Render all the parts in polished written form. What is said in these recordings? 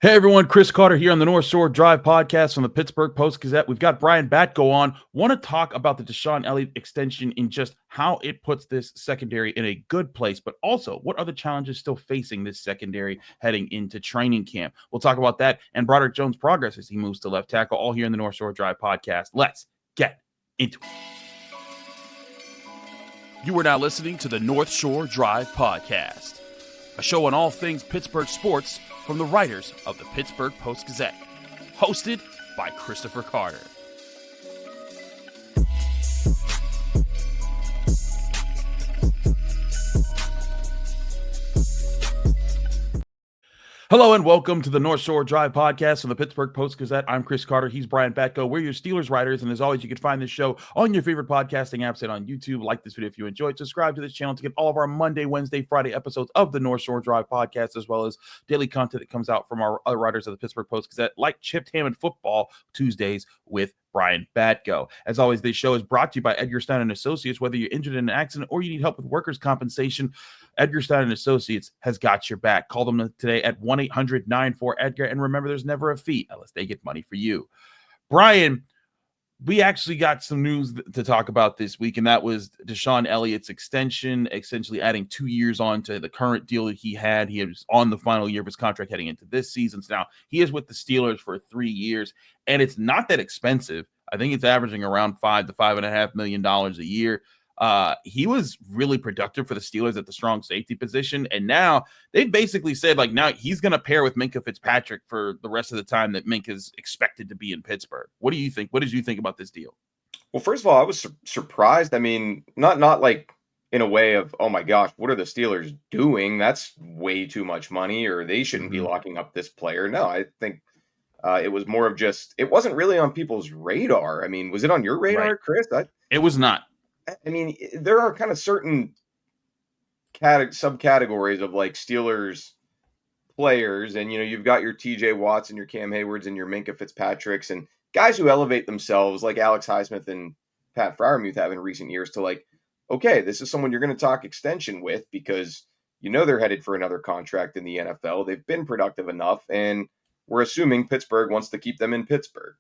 Hey everyone, Chris Carter here on the North Shore Drive podcast from the Pittsburgh Post-Gazette. We've got Brian Batko on. Want to talk about the DeShon Elliott extension in just how it puts this secondary in a good place, but also what are the challenges still facing this secondary heading into training camp. We'll talk about that and Broderick Jones' progress as he moves to left tackle, all here in the North Shore Drive podcast. Let's get into it. You are now listening to the North Shore Drive podcast, a show on all things Pittsburgh sports from the writers of the Pittsburgh Post-Gazette, hosted by Christopher Carter. Hello and welcome to the North Shore Drive podcast from the Pittsburgh Post-Gazette. I'm Chris Carter. He's Brian Batko. We're your Steelers writers, and as always, you can find this show on your favorite podcasting apps and on YouTube. Like this video if you enjoyed. Subscribe to this channel to get all of our Monday, Wednesday, Friday episodes of the North Shore Drive podcast, as well as daily content that comes out from our other writers of the Pittsburgh Post-Gazette, like Chipped Ham and Football Tuesdays with Brian Batko. As always, this show is brought to you by Edgar Snyder and Associates. Whether you're injured in an accident or you need help with workers' compensation, Edgar Snyder and Associates has got your back. Call them today at 1-800-94-EDGAR. And remember, there's never a fee unless they get money for you. Brian, we actually got some news to talk about this week, and that was DeShon Elliott's extension, essentially adding 2 years on to the current deal that he had. He was on the final year of his contract heading into this season. So now he is with the Steelers for 3 years, and it's not that expensive. I think it's averaging around $5 to $5.5 million a year. He was really productive for the Steelers at the strong safety position. And now they've basically said, like, now he's going to pair with Minkah Fitzpatrick for the rest of the time that Minkah is expected to be in Pittsburgh. What do you think? What did you think about this deal? Well, first of all, I was surprised. I mean, not like in a way of, oh my gosh, what are the Steelers doing? That's way too much money, or they shouldn't be locking up this player. No, I think it was more of just, it wasn't really on people's radar. I mean, was it on your radar, Chris? It was not. I mean, there are kind of certain subcategories of like Steelers players, and you've got your TJ Watts and your Cam Haywards and your Minkah Fitzpatricks and guys who elevate themselves like Alex Highsmith and Pat Freiermuth have in recent years to like, okay, this is someone you're going to talk extension with because they're headed for another contract in the NFL. They've been productive enough, and we're assuming Pittsburgh wants to keep them in Pittsburgh.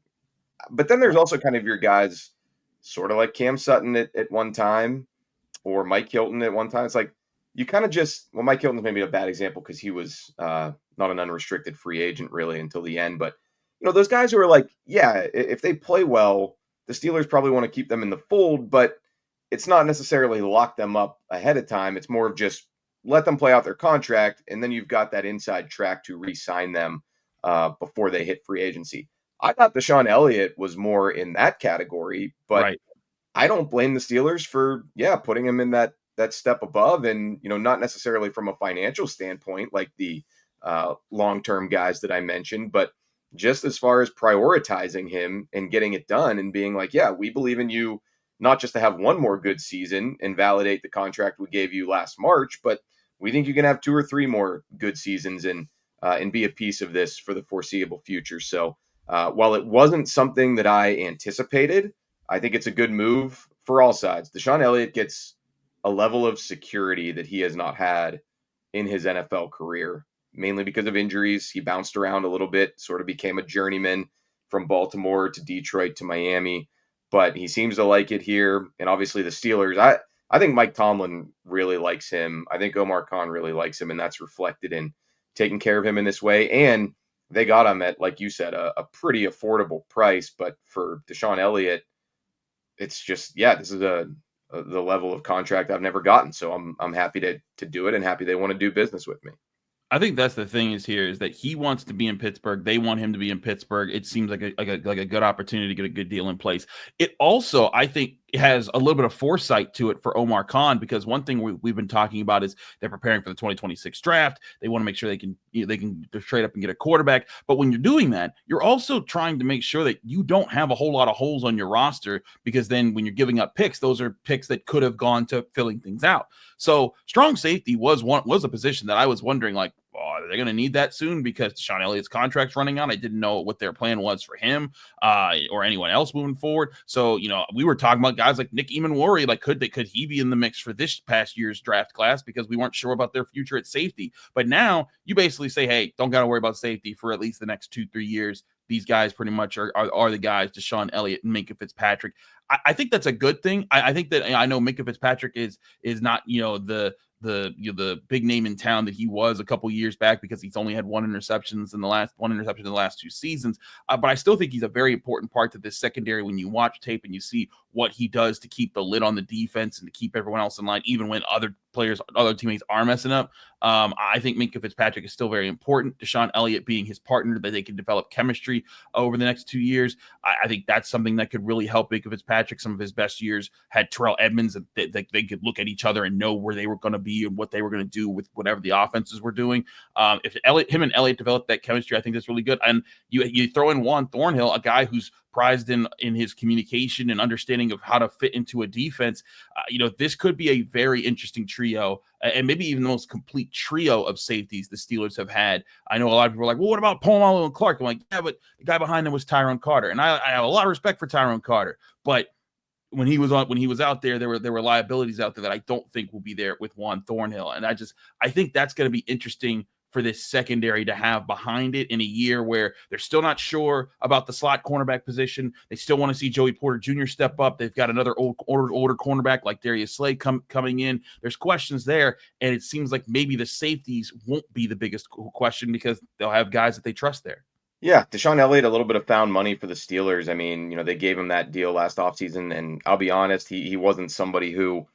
But then there's also kind of your guys sort of like Cam Sutton at one time or Mike Hilton at one time. It's like you kind of just, well, Mike Hilton's maybe a bad example because he was not an unrestricted free agent really until the end. But, those guys who are like, yeah, if they play well, the Steelers probably want to keep them in the fold, but it's not necessarily lock them up ahead of time. It's more of just let them play out their contract, and then you've got that inside track to re-sign them before they hit free agency. I thought DeShon Elliott was more in that category, but I don't blame the Steelers for, putting him in that step above and, not necessarily from a financial standpoint, like the long-term guys that I mentioned, but just as far as prioritizing him and getting it done and being like, yeah, we believe in you, not just to have one more good season and validate the contract we gave you last March, but we think you can have 2 or 3 more good seasons and be a piece of this for the foreseeable future. So, while it wasn't something that I anticipated, I think it's a good move for all sides. DeShon Elliott gets a level of security that he has not had in his NFL career, mainly because of injuries. He bounced around a little bit, sort of became a journeyman from Baltimore to Detroit to Miami, but he seems to like it here. And obviously the Steelers, I think Mike Tomlin really likes him. I think Omar Khan really likes him, and that's reflected in taking care of him in this way. And they got him at, like you said, a pretty affordable price. But for DeShon Elliott, it's just, this is the level of contract I've never gotten. So I'm happy to do it and happy they want to do business with me. I think that's the thing is that he wants to be in Pittsburgh. They want him to be in Pittsburgh. It seems like a good opportunity to get a good deal in place. It also, I think, has a little bit of foresight to it for Omar Khan, because one thing we've been talking about is they're preparing for the 2026 draft. They want to make sure they can trade up and get a quarterback. But when you're doing that, you're also trying to make sure that you don't have a whole lot of holes on your roster, because then when you're giving up picks, those are picks that could have gone to filling things out. So strong safety was a position that I was wondering, like, they're going to need that soon because DeShon Elliott's contract's running out. I didn't know what their plan was for him or anyone else moving forward. So, we were talking about guys like Nick Eamon-Worry, like could he be in the mix for this past year's draft class because we weren't sure about their future at safety. But now you basically say, hey, don't got to worry about safety for at least the next 2-3 years. These guys pretty much are the guys, DeShon Elliott and Minkah Fitzpatrick. I think that's a good thing. I think that I know Minkah Fitzpatrick is not, the big name in town that he was a couple years back because he's only had one interception in the last 2 seasons. But I still think he's a very important part to this secondary when you watch tape and you see what he does to keep the lid on the defense and to keep everyone else in line, even when other teammates are messing up. I think Minkah Fitzpatrick is still very important. DeShon Elliott being his partner, that they can develop chemistry over the next 2 years. I think that's something that could really help Minkah Fitzpatrick. Some of his best years had Terrell Edmonds, that they could look at each other and know where they were going to be and what they were going to do with whatever the offenses were doing. If him and Elliott develop that chemistry, I think that's really good. And you throw in Juan Thornhill, a guy who's prized in his communication and understanding of how to fit into a defense. This could be a very interesting trio and maybe even the most complete trio of safeties the Steelers have had. I know a lot of people are like, well, what about Polamalu and Clark? I'm like, yeah, but the guy behind them was Tyrone Carter. And I have a lot of respect for Tyrone Carter, but when he was out there, there were liabilities out there that I don't think will be there with Juan Thornhill. And I think that's going to be interesting for this secondary to have behind it in a year where they're still not sure about the slot cornerback position. They still want to see Joey Porter Jr. step up. They've got another older cornerback like Darius Slay coming in. There's questions there, and it seems like maybe the safeties won't be the biggest question because they'll have guys that they trust there. Yeah, DeShon Elliott, a little bit of found money for the Steelers. I mean, they gave him that deal last offseason, and I'll be honest, he wasn't somebody who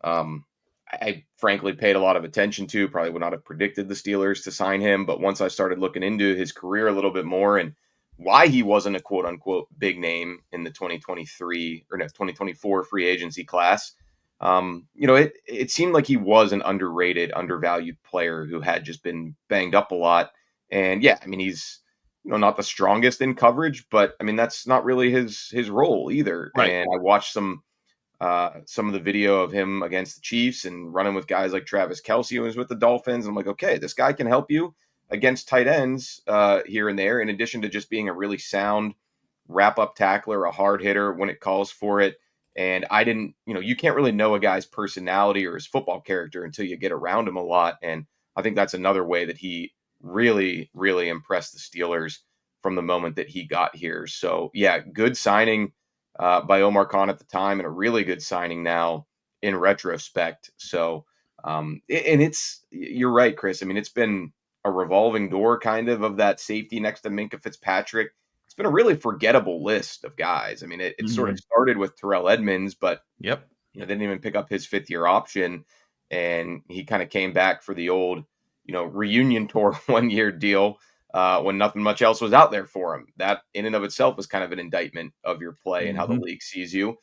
I frankly paid a lot of attention to. Probably would not have predicted the Steelers to sign him, but once I started looking into his career a little bit more and why he wasn't a quote-unquote big name in the 2024 free agency class, it seemed like he was an underrated, undervalued player who had just been banged up a lot. And yeah, I mean, he's not the strongest in coverage, but I mean, that's not really his role either. Right. And I watched some of the video of him against the Chiefs and running with guys like Travis Kelce, who was with the Dolphins. I'm like, okay, this guy can help you against tight ends here and there, in addition to just being a really sound wrap-up tackler, a hard hitter when it calls for it. And I didn't, you can't really know a guy's personality or his football character until you get around him a lot. And I think that's another way that he really, really impressed the Steelers from the moment that he got here. So, yeah, good signing by Omar Khan at the time, and a really good signing now in retrospect. So, and you're right, Chris. I mean, it's been a revolving door kind of that safety next to Minkah Fitzpatrick. It's been a really forgettable list of guys. I mean, it sort of started with Terrell Edmonds, but they didn't even pick up his 5th-year option, and he kind of came back for the old, reunion tour 1-year deal when nothing much else was out there for him. That in and of itself was kind of an indictment of your play and how the league sees you.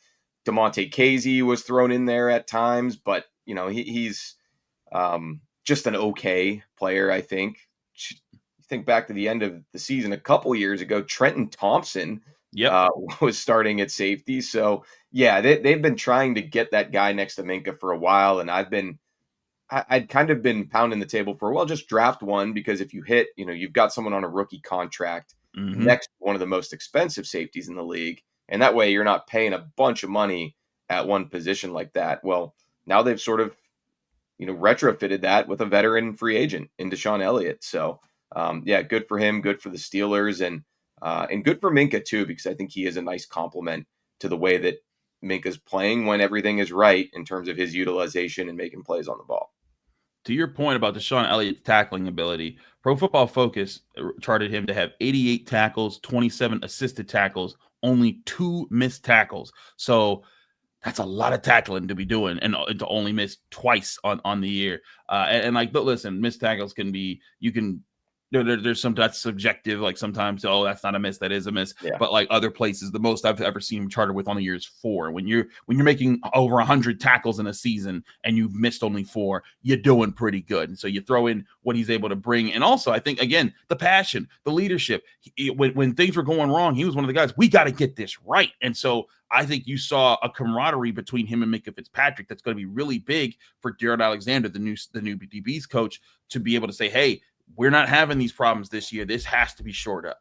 DeMonte Casey was thrown in there at times, but he's just an okay player, I think. Think back to the end of the season a couple years ago, Trenton Thompson was starting at safety. So yeah, they've been trying to get that guy next to Minkah for a while, and I'd kind of been pounding the table for, well, just draft one, because if you hit, you've got someone on a rookie contract next to one of the most expensive safeties in the league. And that way you're not paying a bunch of money at one position like that. Well, now they've sort of, retrofitted that with a veteran free agent in DeShon Elliott. So yeah, good for him, good for the Steelers, and good for Minkah too, because I think he is a nice complement to the way that Minkah's playing when everything is right in terms of his utilization and making plays on the ball. To your point about DeShon Elliott's tackling ability, Pro Football Focus charted him to have 88 tackles, 27 assisted tackles, only 2 missed tackles. So that's a lot of tackling to be doing and to only miss twice on the year. But listen, missed tackles can be, there's some that's subjective. Like sometimes, that's not a miss, that is a miss. Yeah. But like other places, the most I've ever seen him charted with on the year is 4. When you're making over 100 tackles in a season and you've missed only 4, you're doing pretty good. And so you throw in what he's able to bring, and also I think again the passion, the leadership. When things were going wrong, he was one of the guys. We got to get this right, and so I think you saw a camaraderie between him and Minkah Fitzpatrick that's going to be really big for Jared Alexander, the new DB's coach, to be able to say, hey, we're not having these problems this year. This has to be shored up.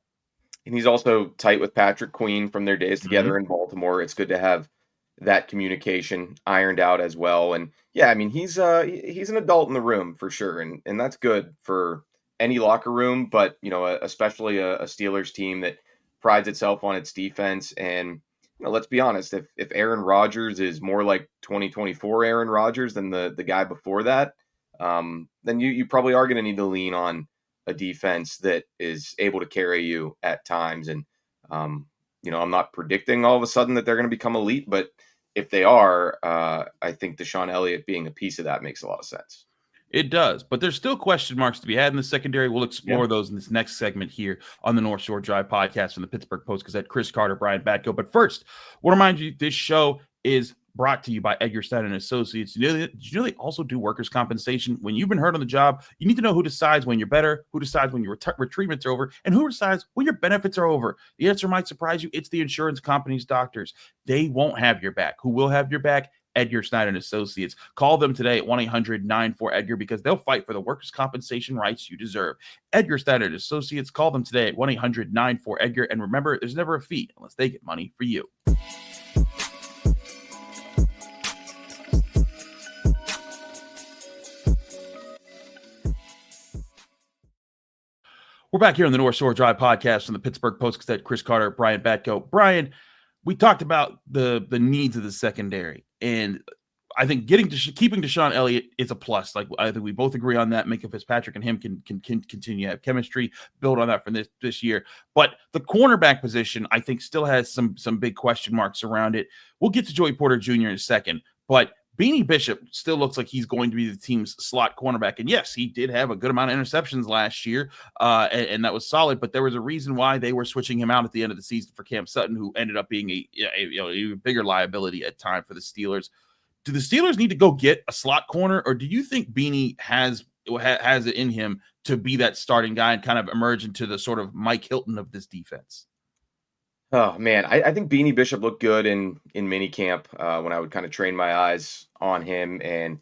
And he's also tight with Patrick Queen from their days together in Baltimore. It's good to have that communication ironed out as well. And yeah, I mean, he's an adult in the room for sure. And that's good for any locker room, but especially a Steelers team that prides itself on its defense. And let's be honest, if Aaron Rodgers is more like 2024 Aaron Rodgers than the guy before that, then you probably are going to need to lean on a defense that is able to carry you at times. And, I'm not predicting all of a sudden that they're going to become elite, but if they are, I think DeShon Elliott being a piece of that makes a lot of sense. It does, but there's still question marks to be had in the secondary. We'll explore those in this next segment here on the North Shore Drive podcast from the Pittsburgh Post-Gazette. Chris Carter, Brian Batko. But first, I want to remind you, this show is brought to you by Edgar Snyder and Associates. Did you know they also do workers' compensation? When you've been hurt on the job, you need to know who decides when you're better, who decides when your treatments are over, and who decides when your benefits are over. The answer might surprise you. It's the insurance company's doctors. They won't have your back. Who will have your back? Edgar Snyder and Associates. Call them today at 1-800-94-EDGAR because they'll fight for the workers' compensation rights you deserve. Edgar Snyder and Associates. Call them today at 1-800-94-EDGAR. And remember, there's never a fee unless they get money for you. We're back here on the North Shore Drive podcast from the Pittsburgh Post-Gazette. Chris Carter, Brian Batko. Brian, we talked about the needs of the secondary, and I think keeping DeShon Elliott is a plus. Like, I think we both agree on that. Minkah Fitzpatrick and him can continue to have chemistry, build on that for this year. But the cornerback position, I think, still has some big question marks around it. We'll get to Joey Porter Jr. in a second, but Beanie Bishop still looks like he's going to be the team's slot cornerback. And yes, he did have a good amount of interceptions last year, and that was solid. But there was a reason why they were switching him out at the end of the season for Cam Sutton, who ended up being a bigger liability at time for the Steelers. Do the Steelers need to go get a slot corner, or do you think Beanie has it in him to be that starting guy and kind of emerge into the sort of Mike Hilton of this defense? Oh man, I think Beanie Bishop looked good in minicamp when I would kind of train my eyes on him. And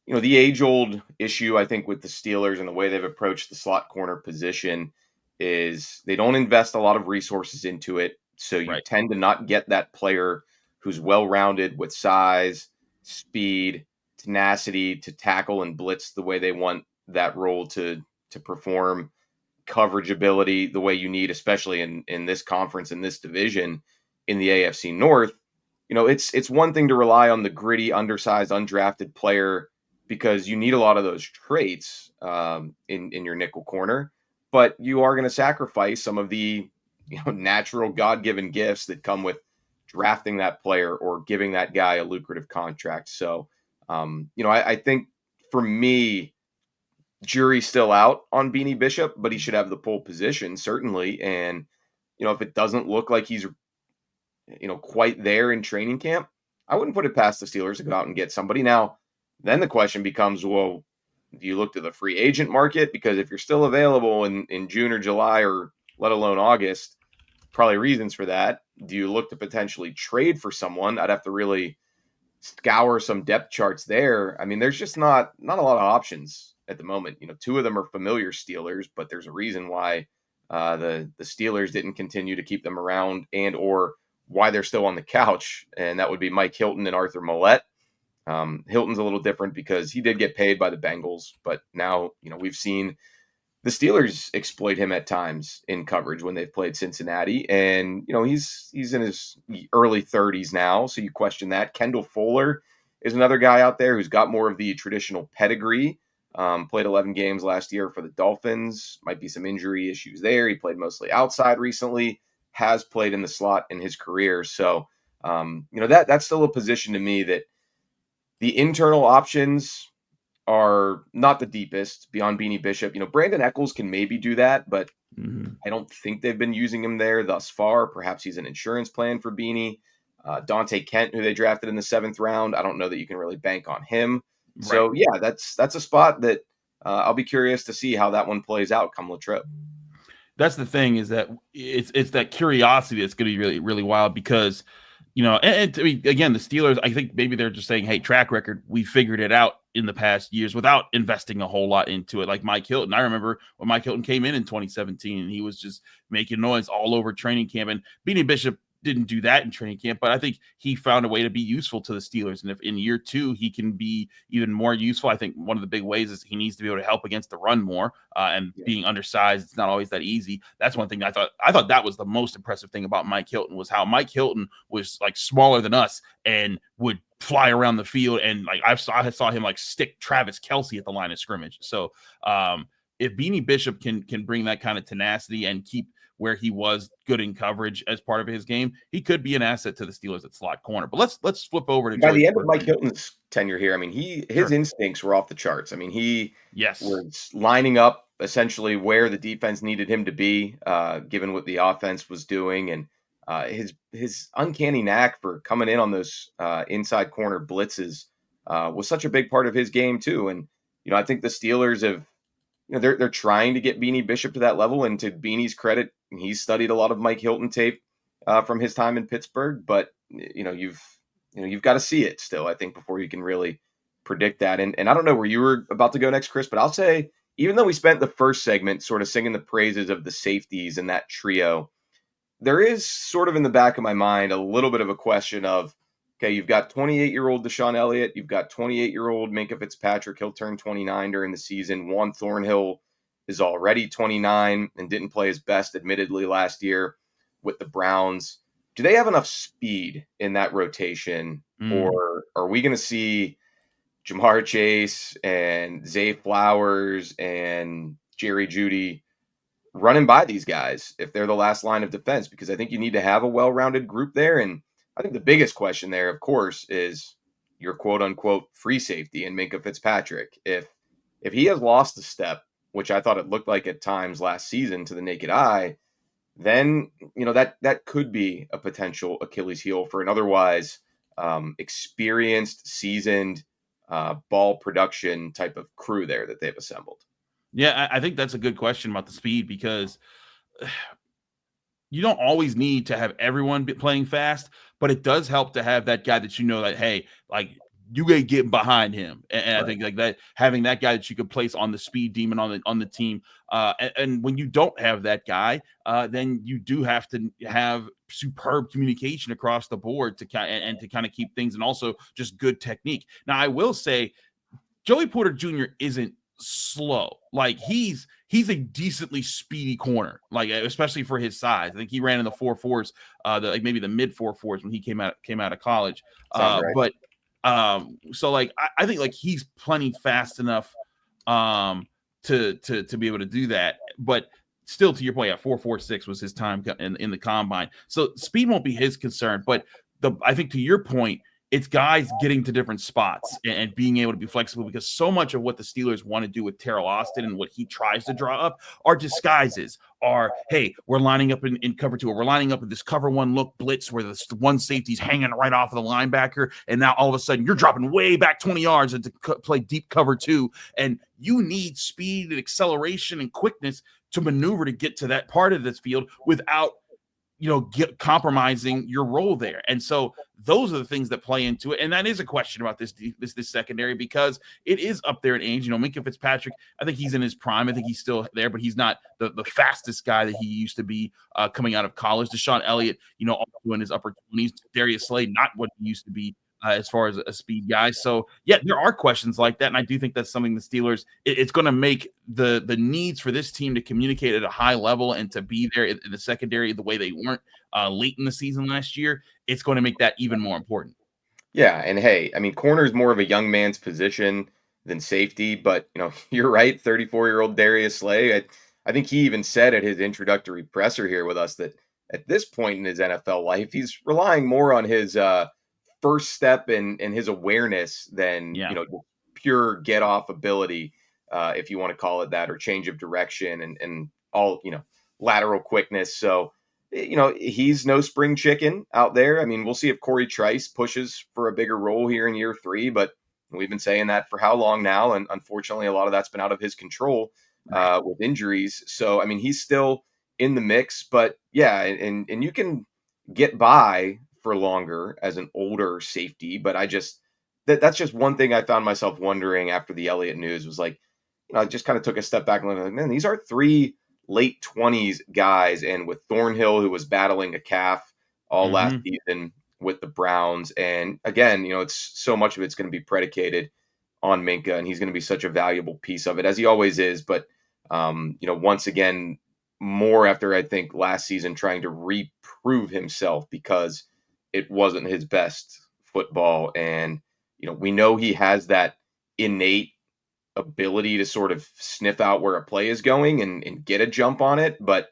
the age-old issue I think with the Steelers and the way they've approached the slot corner position is they don't invest a lot of resources into it. So you tend to not get that player who's well-rounded with size, speed, tenacity to tackle and blitz the way they want that role to perform. Coverage ability the way you need, especially in this conference, in this division, in the AFC North. It's one thing to rely on the gritty, undersized, undrafted player because you need a lot of those traits in your nickel corner, but you are going to sacrifice some of the natural God-given gifts that come with drafting that player or giving that guy a lucrative contract. So, I think for me, jury's still out on Beanie Bishop, but he should have the pole position, certainly. And, if it doesn't look like he's, quite there in training camp, I wouldn't put it past the Steelers to go out and get somebody. Now, then the question becomes, well, do you look to the free agent market? Because if you're still available in June or July or let alone August, probably reasons for that. Do you look to potentially trade for someone? I'd have to really scour some depth charts there. I mean, there's just not a lot of options at the moment. Two of them are familiar Steelers, but there's a reason why the Steelers didn't continue to keep them around and or why they're still on the couch, and that would be Mike Hilton and Arthur Millette. Hilton's a little different because he did get paid by the Bengals, but now, we've seen the Steelers exploit him at times in coverage when they've played Cincinnati, and, he's in his early 30s now, so you question that. Kendall Fuller is another guy out there who's got more of the traditional pedigree. Played 11 games last year for the Dolphins. Might be some injury issues there. He played mostly outside recently, has played in the slot in his career. So, that's still a position to me that the internal options are not the deepest beyond Beanie Bishop. Brandon Echols can maybe do that, but I don't think they've been using him there thus far. Perhaps he's an insurance plan for Beanie. Dante Kent, who they drafted in the 7th round, I don't know that you can really bank on him. Right. So, yeah, that's a spot that I'll be curious to see how that one plays out come Latrobe. That's the thing, is that it's that curiosity that's going to be really, really wild because and I mean, again, the Steelers, I think maybe they're just saying, hey, track record, we figured it out in the past years without investing a whole lot into it. Like Mike Hilton. I remember when Mike Hilton came in 2017 and he was just making noise all over training camp. And Beanie Bishop didn't do that in training camp, but I think he found a way to be useful to the Steelers. And if in year 2 he can be even more useful, I think one of the big ways is he needs to be able to help against the run more. And being undersized, it's not always that easy. That's one thing I thought that was the most impressive thing about Mike Hilton, was how Mike Hilton was like smaller than us and would fly around the field. And like I saw him like stick Travis Kelce at the line of scrimmage. So if Beanie Bishop can bring that kind of tenacity and keep where he was good in coverage as part of his game, he could be an asset to the Steelers at slot corner. But let's flip over to by the end of Mike Hilton's tenure here. I mean, his Sure. instincts were off the charts. I mean, he Yes. was lining up essentially where the defense needed him to be, given what the offense was doing, and his uncanny knack for coming in on those inside corner blitzes was such a big part of his game too. And I think the Steelers have, they're trying to get Beanie Bishop to that level. And to Beanie's credit, he's studied a lot of Mike Hilton tape from his time in Pittsburgh. But you've got to see it still, I think, before you can really predict that. And I don't know where you were about to go next, Chris, but I'll say, even though we spent the first segment sort of singing the praises of the safeties and that trio, there is sort of in the back of my mind a little bit of a question of, okay, you've got 28-year-old DeShon Elliott. You've got 28-year-old Minkah Fitzpatrick. He'll turn 29 during the season. Juan Thornhill is already 29 and didn't play his best, admittedly, last year with the Browns. Do they have enough speed in that rotation? Or are we going to see Jamar Chase and Zay Flowers and Jerry Jeudy running by these guys if they're the last line of defense? Because I think you need to have a well-rounded group there. And I think the biggest question there, of course, is your quote-unquote free safety in Minkah Fitzpatrick. If he has lost a step, which I thought it looked like at times last season to the naked eye, then that could be a potential Achilles heel for an otherwise experienced, seasoned ball production type of crew there that they've assembled. Yeah, I think that's a good question about the speed, because you don't always need to have everyone playing fast, but it does help to have that guy that that, hey, like, you gotta get behind him. And right. I think like that, having that guy that you could place on the speed demon on the team. And when you don't have that guy, then you do have to have superb communication across the board to kind of keep things, and also just good technique. Now, I will say Joey Porter Jr. isn't slow. Like, he's a decently speedy corner, like, especially for his size. I think he ran in the 4.4s, maybe the mid 4.4s when he came out of college. Right. But so like I think like he's plenty fast enough to be able to do that. But still, to your point, 4.46 was his time in the combine. So speed won't be his concern. But I think to your point, it's guys getting to different spots and being able to be flexible, because so much of what the Steelers want to do with Terrell Austin and what he tries to draw up are disguises. Hey, we're lining up in cover 2, or we're lining up in this cover 1 look blitz where the one safety's hanging right off of the linebacker, and now all of a sudden you're dropping way back 20 yards to play deep cover 2, and you need speed and acceleration and quickness to maneuver to get to that part of this field without compromising your role there. And so those are the things that play into it. And that is a question about this secondary, because it is up there in age. Minkah Fitzpatrick, I think he's in his prime. I think he's still there, but he's not the fastest guy that he used to be coming out of college. DeShon Elliott, also in his upper 20s. Darius Slay, not what he used to be as far as a speed guy. So yeah, there are questions like that. And I do think that's something the Steelers, it's going to make the needs for this team to communicate at a high level and to be there in the secondary the way they weren't late in the season last year. It's going to make that even more important. Yeah. And hey, I mean, corner is more of a young man's position than safety, but you're right. 34-year-old Darius Slay. I think he even said at his introductory presser here with us that at this point in his NFL life, he's relying more on his, first step and his awareness than pure get off ability, if you want to call it that, or change of direction and all lateral quickness. So he's no spring chicken out there. I mean, we'll see if Cory Trice pushes for a bigger role here in year 3, but we've been saying that for how long now, and unfortunately a lot of that's been out of his control with injuries. So I mean, he's still in the mix, but yeah, and you can get by for longer as an older safety, but that's just one thing I found myself wondering after the Elliott news was like, I just kind of took a step back and like, man, these are 3 late 20s guys. And with Thornhill, who was battling a calf all last season with the Browns. And again, it's so much of it's going to be predicated on Minkah, and he's going to be such a valuable piece of it, as he always is. But, once again, more after I think last season trying to reprove himself because it wasn't his best football. And, we know he has that innate ability to sort of sniff out where a play is going and get a jump on it. But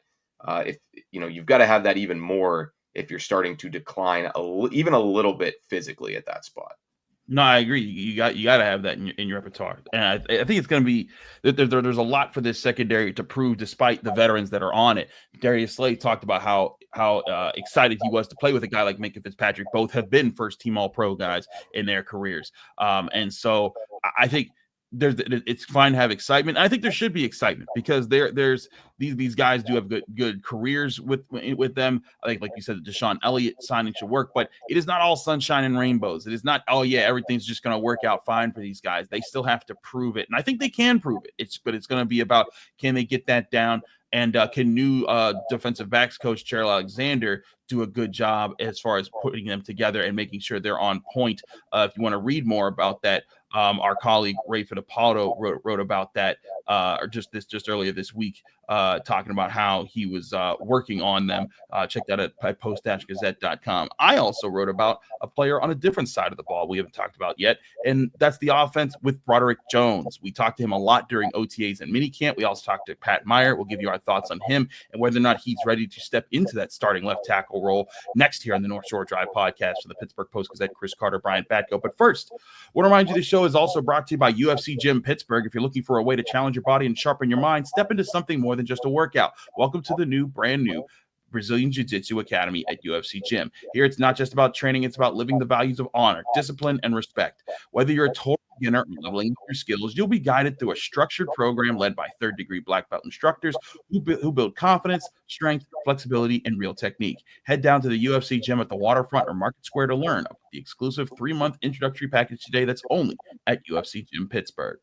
if you've got to have that even more if you're starting to decline even a little bit physically at that spot. No, I agree. You got to have that in your repertoire, and I think it's going to be there's a lot for this secondary to prove, despite the veterans that are on it. Darius Slay talked about how excited he was to play with a guy like Minkah Fitzpatrick. Both have been first team All Pro guys in their careers, and so I think it's fine to have excitement. I think there should be excitement because there's these guys do have good careers with them. I think, like you said, the DeShon Elliott signing should work, but it is not all sunshine and rainbows. It is not, oh yeah, everything's just going to work out fine for these guys. They still have to prove it, and I think they can prove it. But it's going to be about, can they get that down, and can new defensive backs coach Gerald Alexander do a good job as far as putting them together and making sure they're on point. If you want to read more about that, our colleague Ray Fittipaldo wrote about that just earlier this week, talking about how he was working on them. Check that out at post-gazette.com. I also wrote about a player on a different side of the ball we haven't talked about yet, and that's the offense with Broderick Jones. We talked to him a lot during OTAs and minicamp. We also talked to Pat Meyer. We'll give you our thoughts on him and whether or not he's ready to step into that starting left tackle role next here on the North Shore Drive podcast for the Pittsburgh Post-Gazette. Chris Carter, Brian Batko. But first, I want to remind you the show is also brought to you by UFC Gym Pittsburgh. If you're looking for a way to challenge your body and sharpen your mind, step into something more than just a workout. Welcome to the brand new Brazilian Jiu-Jitsu Academy at UFC Gym. Here, it's not just about training. It's about living the values of honor, discipline, and respect. Whether you're a total beginner or leveling up your skills, you'll be guided through a structured program led by third-degree black belt instructors who build confidence, strength, flexibility, and real technique. Head down to the UFC Gym at the Waterfront or Market Square to learn about the exclusive 3-month introductory package today that's only at UFC Gym Pittsburgh.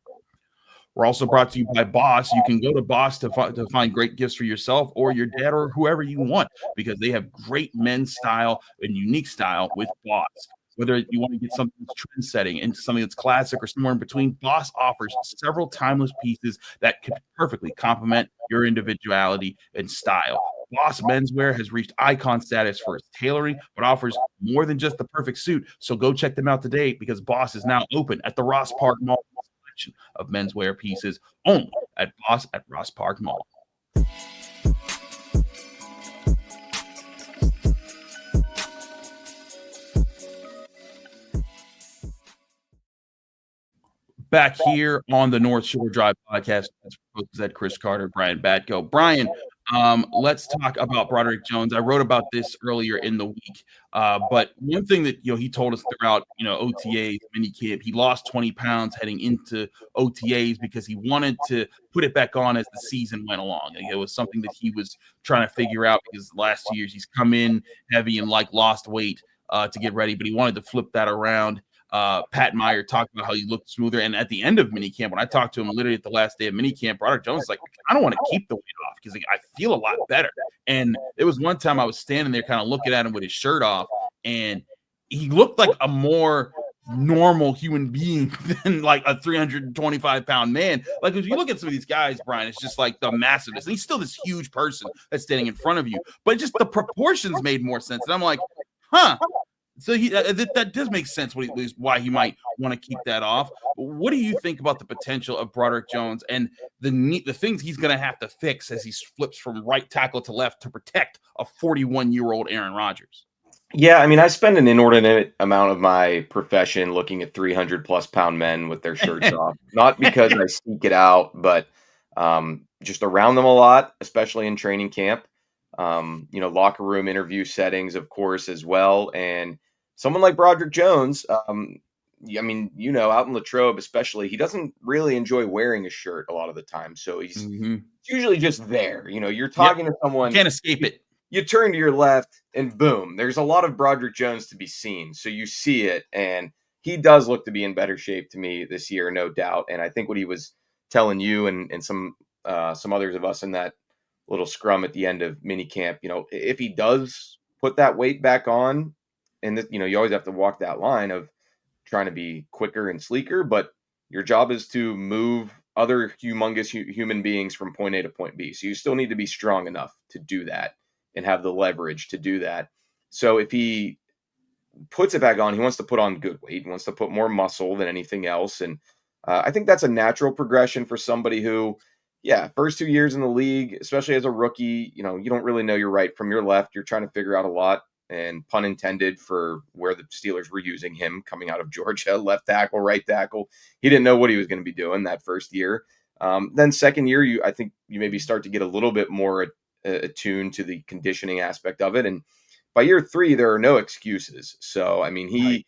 We're also brought to you by Boss. You can go to Boss to find great gifts for yourself or your dad or whoever you want, because they have great men's style and unique style with Boss. Whether you want to get something that's trend-setting into something that's classic or somewhere in between, Boss offers several timeless pieces that can perfectly complement your individuality and style. Boss menswear has reached icon status for its tailoring, but offers more than just the perfect suit. So go check them out today, because Boss is now open at the Ross Park Mall. Of menswear pieces only at Boss at Ross Park Mall. Back here on the North Shore Drive podcast, that Chris Carter, Brian Batko. Brian, let's talk about Broderick Jones. I wrote about this earlier in the week, but one thing that he told us throughout OTAs, minicamp, he lost 20 pounds heading into OTAs because he wanted to put it back on as the season went along. It was something that he was trying to figure out, because the last 2 years he's come in heavy and lost weight to get ready, but he wanted to flip that around. Pat Meyer talked about how he looked smoother. And at the end of minicamp, when I talked to him literally at the last day of minicamp, Broderick Jones was like, I don't want to keep the weight off because I feel a lot better. And it was one time I was standing there kind of looking at him with his shirt off, and he looked like a more normal human being than like a 325-pound man. Like, if you look at some of these guys, Brian, it's just like the massiveness. And he's still this huge person that's standing in front of you, but just the proportions made more sense. And I'm like, huh. So that does make sense why he might want to keep that off. What do you think about the potential of Broderick Jones and the things he's going to have to fix as he flips from right tackle to left to protect a 41-year-old Aaron Rodgers? Yeah, I mean, I spend an inordinate amount of my profession looking at 300-plus pound men with their shirts off. Not because I seek it out, but just around them a lot, especially in training camp. Locker room interview settings, of course, as well. And someone like Broderick Jones, out in Latrobe especially, he doesn't really enjoy wearing a shirt a lot of the time. So he's usually just there. You're talking to someone. You can't escape it. you turn to your left and boom, there's a lot of Broderick Jones to be seen. So you see it, and he does look to be in better shape to me this year, no doubt. And I think what he was telling you and some others of us in that little scrum at the end of mini camp, if he does put that weight back on, and you always have to walk that line of trying to be quicker and sleeker, but your job is to move other humongous human beings from point A to point B. So you still need to be strong enough to do that and have the leverage to do that. So if he puts it back on, he wants to put on good weight. He wants to put more muscle than anything else. And I think that's a natural progression for somebody who, first 2 years in the league, especially as a rookie, you don't really know your right from your left. You're trying to figure out a lot. And pun intended for where the Steelers were using him coming out of Georgia, left tackle, right tackle. He didn't know what he was going to be doing that first year. Then second year, I think you maybe start to get a little bit more attuned to the conditioning aspect of it. And by year 3, there are no excuses. So, I mean, he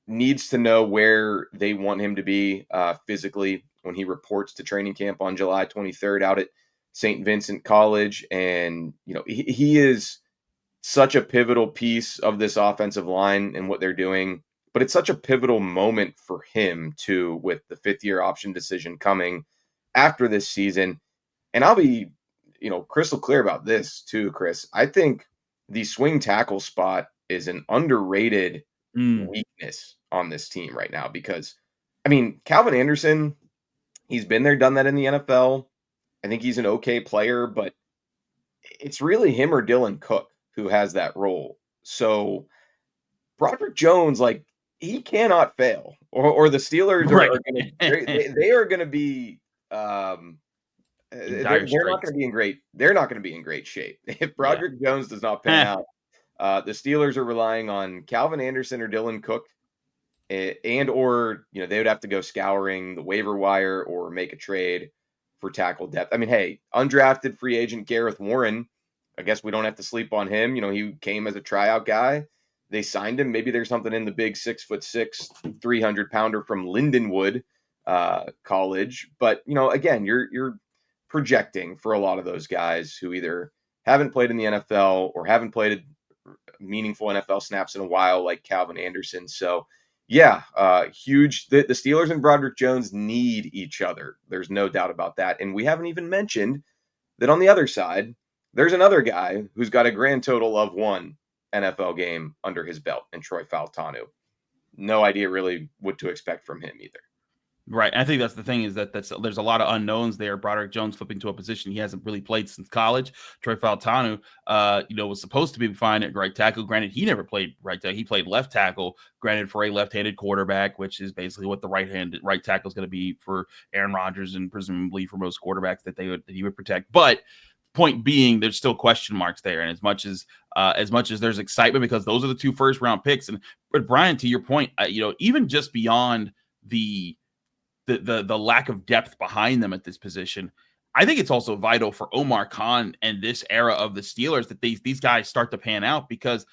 needs to know where they want him to be physically when he reports to training camp on July 23rd out at St. Vincent College. And, he is such a pivotal piece of this offensive line and what they're doing, but it's such a pivotal moment for him too, with the 5th-year option decision coming after this season. And I'll be, crystal clear about this too, Chris. I think the swing tackle spot is an underrated weakness on this team right now because, Calvin Anderson, he's been there, done that in the NFL. I think he's an okay player, but it's really him or Dylan Cook who has that role. So Broderick Jones, he cannot fail, or the Steelers are going to they are going to be they're not going to be in great. They're not going to be in great shape if Broderick Jones does not pan out. The Steelers are relying on Calvin Anderson or Dylan Cook, or they would have to go scouring the waiver wire or make a trade for tackle depth. Hey, undrafted free agent Gareth Warren. I guess we don't have to sleep on him. He came as a tryout guy. They signed him. Maybe there's something in the big 6'6", 300-pounder from Lindenwood College. But again, you're projecting for a lot of those guys who either haven't played in the NFL or haven't played meaningful NFL snaps in a while, like Calvin Anderson. So huge. The Steelers and Broderick Jones need each other. There's no doubt about that. And we haven't even mentioned that on the other side, there's another guy who's got a grand total of 1 NFL game under his belt, and Troy Fautanu. No idea really what to expect from him either. Right. I think that's the thing is that there's a lot of unknowns there. Broderick Jones flipping to a position he hasn't really played since college. Troy Fautanu, was supposed to be fine at right tackle. Granted, he never played right tackle. He played left tackle, granted for a left-handed quarterback, which is basically what the right tackle is going to be for Aaron Rodgers and presumably for most quarterbacks that he would protect. But point being, there's still question marks there. And as much as there's excitement because those are the 2 first-round picks. But Brian, to your point, even just beyond the lack of depth behind them at this position, I think it's also vital for Omar Khan and this era of the Steelers that these guys start to pan out because,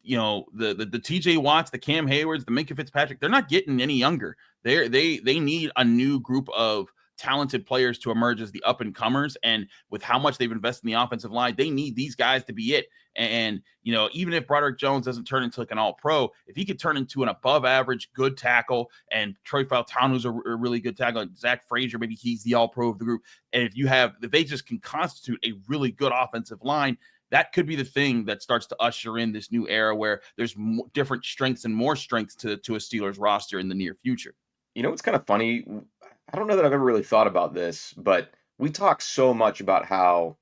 the TJ Watts, the Cam Haywards, the Minkah Fitzpatrick, they're not getting any younger. They need a new group of talented players to emerge as the up-and-comers, and with how much they've invested in the offensive line, they need these guys to be it. And even if Broderick Jones doesn't turn into an all-pro, if he could turn into an above-average good tackle, and Troy Fautanu's a really good tackle, and Zach Frazier, maybe he's the all-pro of the group, and if they just can constitute a really good offensive line, that could be the thing that starts to usher in this new era where there's different strengths and more strengths to a Steelers roster in the near future. It's kind of funny. I don't know that I've ever really thought about this, but we talk so much about how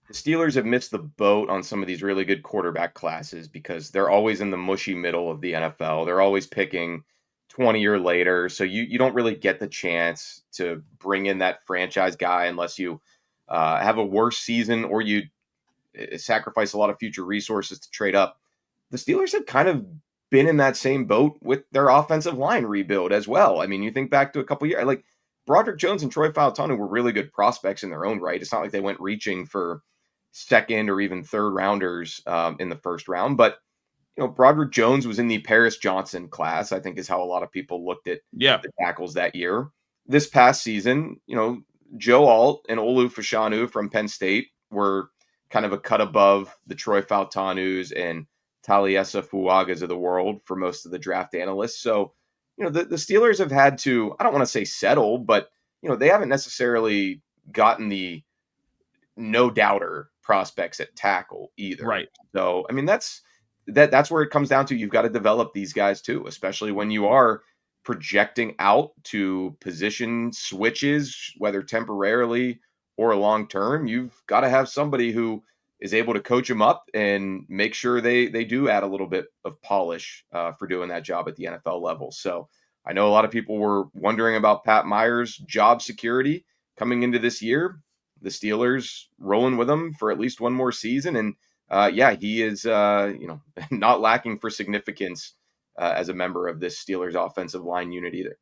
the Steelers have missed the boat on some of these really good quarterback classes because they're always in the mushy middle of the NFL. They're always picking 20 or later. So you don't really get the chance to bring in that franchise guy unless you have a worse season or you sacrifice a lot of future resources to trade up. The Steelers have kind of been in that same boat with their offensive line rebuild as well. You think back to a couple years, like Broderick Jones and Troy Fautanu were really good prospects in their own right. It's not like they went reaching for second or even third rounders in the first round, but Broderick Jones was in the Paris Johnson class, I think is how a lot of people looked at the tackles that year. This past season, Joe Alt and Olu Fashanu from Penn State were kind of a cut above the Troy Fautanus and Taliesin Fuagas of the world for most of the draft analysts. So, the Steelers have had to, I don't want to say settle, but, they haven't necessarily gotten the no-doubter prospects at tackle either. Right. So, I mean, that's where it comes down to. You've got to develop these guys too, especially when you are projecting out to position switches, whether temporarily or long-term. You've got to have somebody who is able to coach them up and make sure they do add a little bit of polish for doing that job at the NFL level. So I know a lot of people were wondering about Pat Meyer's job security coming into this year. The Steelers rolling with him for at least one more season. And he is, not lacking for significance as a member of this Steelers offensive line unit either.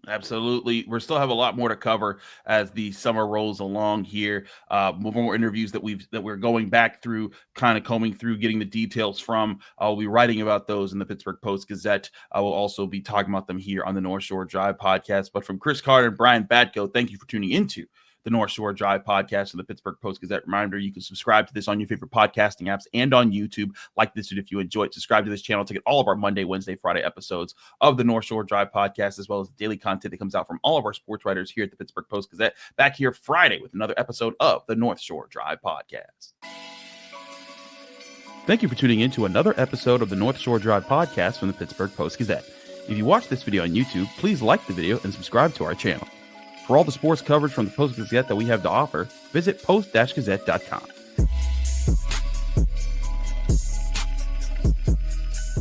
Absolutely. We still have a lot more to cover as the summer rolls along here. More interviews that we're going back through, kind of combing through, getting the details from. I'll be writing about those in the Pittsburgh Post-Gazette. I will also be talking about them here on the North Shore Drive podcast. But from Chris Carter and Brian Batko, thank you for tuning into the North Shore Drive podcast and the Pittsburgh Post-Gazette. Reminder, you can subscribe to this on your favorite podcasting apps and on YouTube. Like this video if you enjoy it. Subscribe to this channel to get all of our Monday, Wednesday, Friday episodes of the North Shore Drive podcast, as well as the daily content that comes out from all of our sports writers here at the Pittsburgh Post-Gazette. Back here Friday with another episode of the North Shore Drive podcast. Thank you for tuning in to another episode of the North Shore Drive podcast from the Pittsburgh Post-Gazette. If you watch this video on YouTube, please like the video and subscribe to our channel. For all the sports coverage from the Post-Gazette that we have to offer, visit post-gazette.com.